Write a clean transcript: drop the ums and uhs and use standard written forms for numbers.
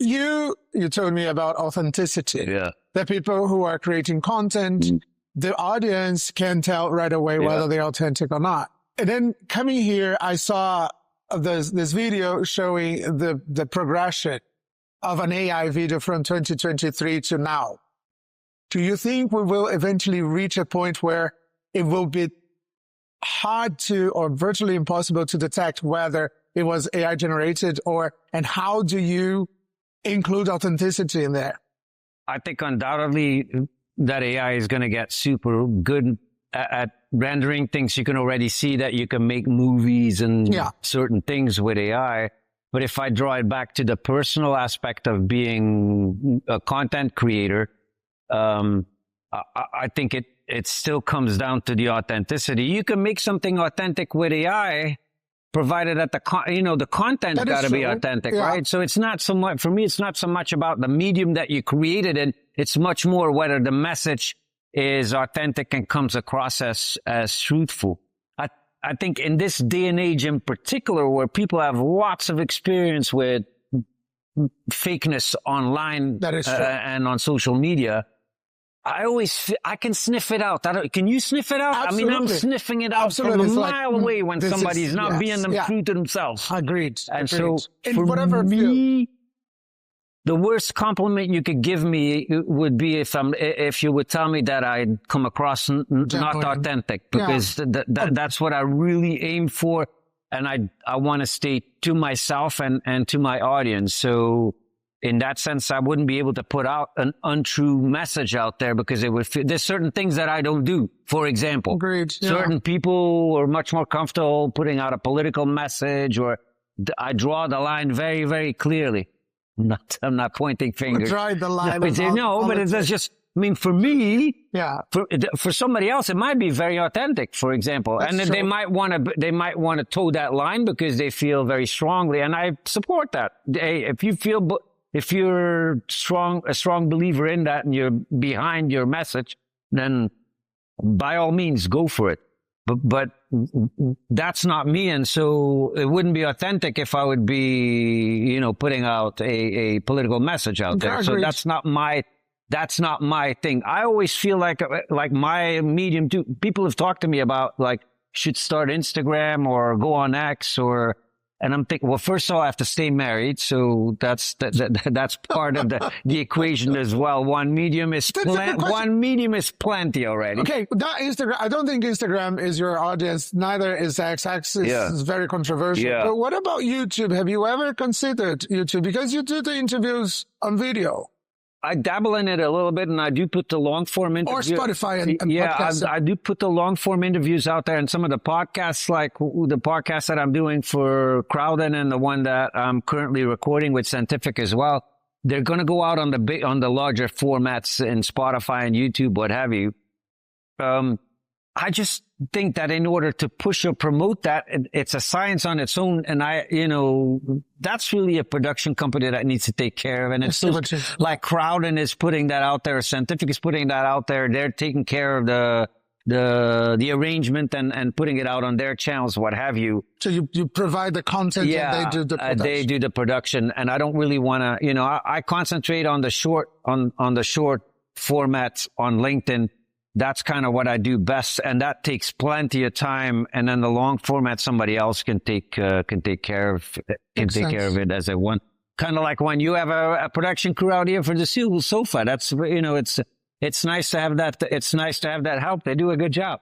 you told me about authenticity. Yeah. The people who are creating content, the audience can tell right away whether they're authentic or not. And then coming here, I saw this video showing the progression of an AI video from 2023 to now. Do you think we will eventually reach a point where it will be hard to, or virtually impossible to detect whether it was AI generated, and how do you include authenticity in there? I think undoubtedly that AI is going to get super good at rendering things. You can already see that you can make movies and certain things with AI. But if I draw it back to the personal aspect of being a content creator, I think it still comes down to the authenticity. You can make something authentic with AI, provided that the content got to be authentic, right? So it's not so much, for me, it's not so much about the medium that you created in. It's much more whether the message is authentic and comes across as truthful. I think in this day and age in particular, where people have lots of experience with fakeness online and on social media, I can sniff it out. Can you sniff it out? Absolutely. I mean, I'm sniffing it out from a mile away when somebody's not being true to themselves. Agreed. And so for me, the worst compliment you could give me would be if you would tell me that I'd come across not authentic, because that's what I really aim for. And I want to stay to myself and to my audience. So in that sense, I wouldn't be able to put out an untrue message out there, because there's certain things that I don't do. For example, certain people are much more comfortable putting out a political message, or I draw the line very, very clearly. I'm not pointing fingers. Drawing the line. But it's just, I mean, for me, for somebody else, it might be very authentic, for example. That's true. They might want to toe that line because they feel very strongly. And I support that. If you're a strong believer in that and you're behind your message, then by all means, go for it. But that's not me. And so it wouldn't be authentic if I would be, putting out a political message out there. So that's not my thing. I always feel like my medium too. People have talked to me about should start Instagram or go on X and I'm thinking, well, first of all, I have to stay married. So that's part of the equation as well. One medium is plenty already. Okay. That Instagram, I don't think Instagram is your audience. Neither is X. X is very controversial. Yeah. But what about YouTube? Have you ever considered YouTube? Because you do the interviews on video. I dabble in it a little bit, and I do put the long form interviews. Or Spotify and podcasts. I do put the long form interviews out there, and some of the podcasts, like the podcast that I'm doing for Crowdin and the one that I'm currently recording with Centific as well. They're going to go out on the larger formats in Spotify and YouTube, what have you. I just think that in order to push or promote that, it's a science on its own. And that's really a production company that needs to take care of. And it's like Crowdin is putting that out there. Centific is putting that out there. They're taking care of the arrangement and putting it out on their channels, what have you. So you provide the content and they do the production. They do the production. And I don't really want to, I concentrate on the short formats on LinkedIn. That's kind of what I do best, and that takes plenty of time. And then the long format, somebody else can take care of it as they want. Kind of like when you have a production crew out here for the sofa. That's it's nice to have that. It's nice to have that help. They do a good job.